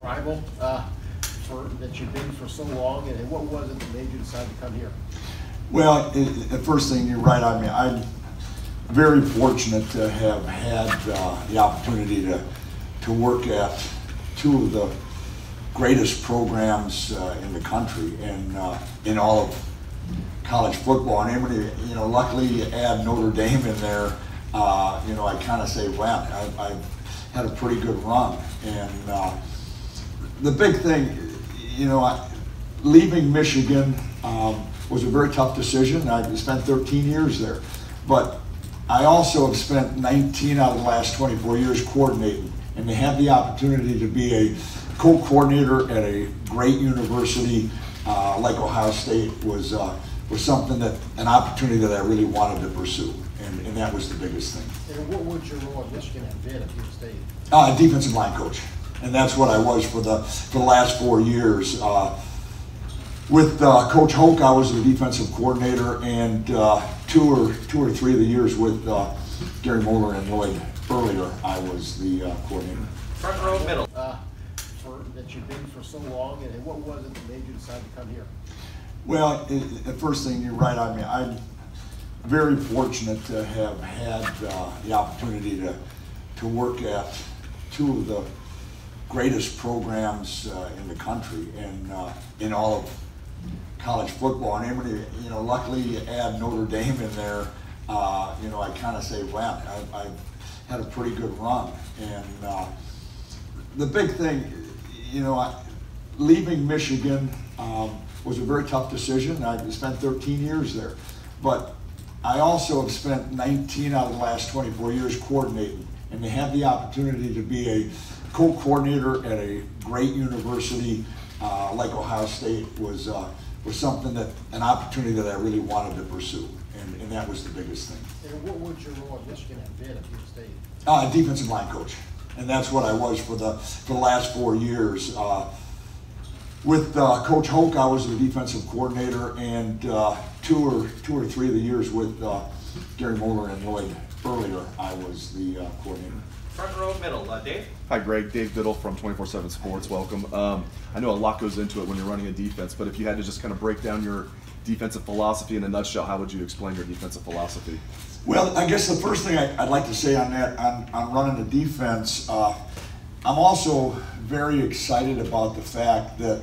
Rival that you've been for so long, and what was it that made you decide to come here? Well, the first thing, you're right. I mean, I'm very fortunate to have had the opportunity to work at two of the greatest programs in the country and in all of college football. And when luckily you add Notre Dame in there, I kind of say, wow, I've had a pretty good run. And the big thing, leaving Michigan was a very tough decision. I spent 13 years there, but I also have spent 19 out of the last 24 years coordinating, and to have the opportunity to be a co-coordinator at a great university like Ohio State was something an opportunity that I really wanted to pursue, and that was the biggest thing. And what would your role at Michigan have been if you stayed? Defensive line coach, and that's what I was for the last 4 years. With Coach Hoke, I was the defensive coordinator, and two or three of the years with Gary Moeller and Lloyd earlier, I was the coordinator. Front row, middle. That you've been for so long, and what was it that made you decide to come here? Well, the first thing, you're right. I mean, I'm very fortunate to have had the opportunity to work at two of the greatest programs in the country and in all of college football. And when luckily you add Notre Dame in there, I kind of say, wow, I've had a pretty good run. And the big thing, leaving Michigan was a very tough decision. I spent 13 years there, but I also have spent 19 out of the last 24 years coordinating, and to have the opportunity to be a co-coordinator at a great university like Ohio State was something an opportunity that I really wanted to pursue, and that was the biggest thing. And what would your role at Michigan have been if you stayed? Defensive line coach, and that's what I was for the last 4 years. With Coach Hoke, I was the defensive coordinator, and two or three of the years with Gary Moeller and Lloyd earlier, I was the coordinator. Front row, middle. Dave? Hi, Greg. Dave Biddle from 24/7 Sports. Welcome. I know a lot goes into it when you're running a defense, but if you had to just kind of break down your defensive philosophy in a nutshell, how would you explain your defensive philosophy? Well, I guess the first thing I'd like to say on that, on running the defense, I'm also very excited about the fact that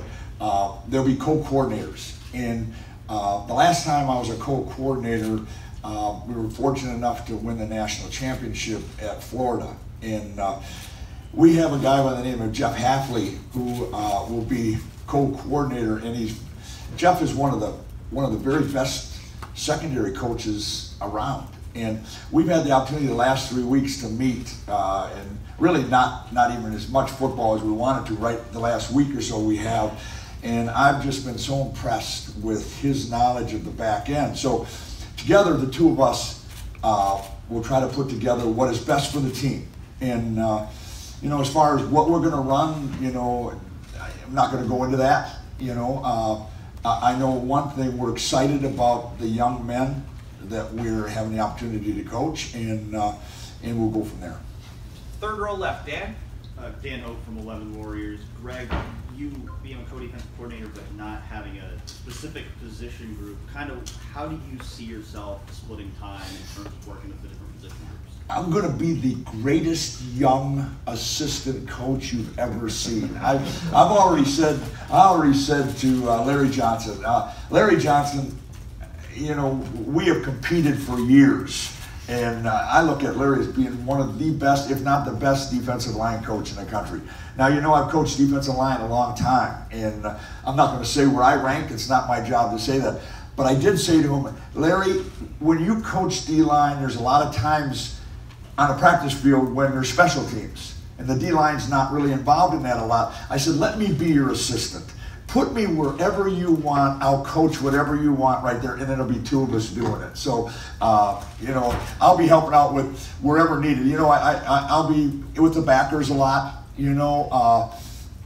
there'll be co-coordinators. And the last time I was a co-coordinator, we were fortunate enough to win the national championship at Florida. And we have a guy by the name of Jeff Hafley who will be co-coordinator, and Jeff is one of the very best secondary coaches around. And we've had the opportunity the last 3 weeks to meet, and really not even as much football as we wanted to. Right, the last week or so we have, and I've just been so impressed with his knowledge of the back end. So together, the two of us will try to put together what is best for the team. And as far as what we're going to run, I'm not going to go into that. I know one thing: we're excited about the young men that we're having the opportunity to coach, and we'll go from there. Third row left, Dan. Dan Hope from 11 Warriors. Greg, you being a co-defensive coordinator but not having a specific position group, kind of how do you see yourself splitting time in terms of working with the different position groups? I'm going to be the greatest young assistant coach you've ever seen. I've already said to Larry Johnson, Larry Johnson, we have competed for years. And I look at Larry as being one of the best, if not the best, defensive line coach in the country. Now, I've coached defensive line a long time, and I'm not going to say where I rank. It's not my job to say that. But I did say to him, Larry, when you coach D-line, there's a lot of times on a practice field when there's special teams, and the D-line's not really involved in that a lot. I said, let me be your assistant. Put me wherever you want. I'll coach whatever you want right there, and it'll be two of us doing it. So, I'll be helping out with wherever needed. I'll be with the backers a lot.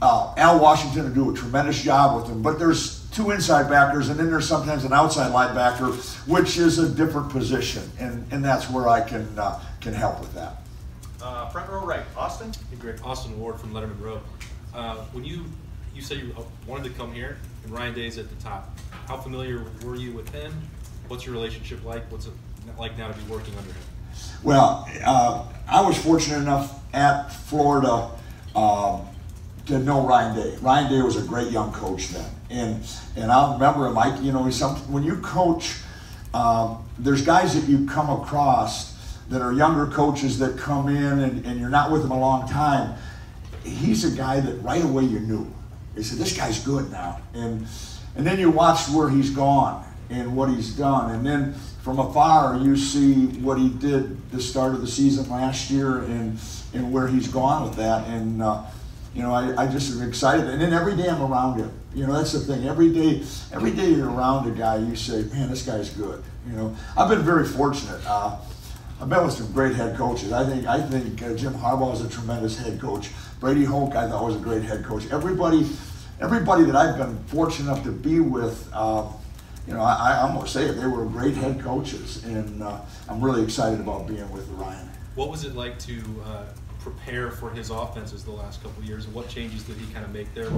Al Washington will do a tremendous job with them, but there's two inside backers, and then there's sometimes an outside linebacker, which is a different position, and that's where I can help with that. Front row right, Austin. Hey Greg, Austin Ward from Letterman Row. When you said you wanted to come here, and Ryan Day's at the top, how familiar were you with him? What's your relationship like? What's it like now to be working under him? Well, I was fortunate enough at Florida to know Ryan Day. Ryan Day was a great young coach then, and I remember him. When you coach, there's guys that you come across that are younger coaches that come in, and you're not with them a long time. He's a guy that right away you knew. They said, this guy's good now, and then you watch where he's gone and what he's done, and then from afar you see what he did the start of the season last year and where he's gone with that, and I just am excited. And then every day I'm around him. That's the thing. Every day you're around a guy, you say, man, this guy's good. I've been very fortunate. I've been with some great head coaches. I think Jim Harbaugh is a tremendous head coach. Brady Hoke, I thought, was a great head coach. Everybody that I've been fortunate enough to be with, I'm going to say it, they were great head coaches, and I'm really excited about being with Ryan. What was it like to prepare for his offenses the last couple of years, and what changes did he kind of make there?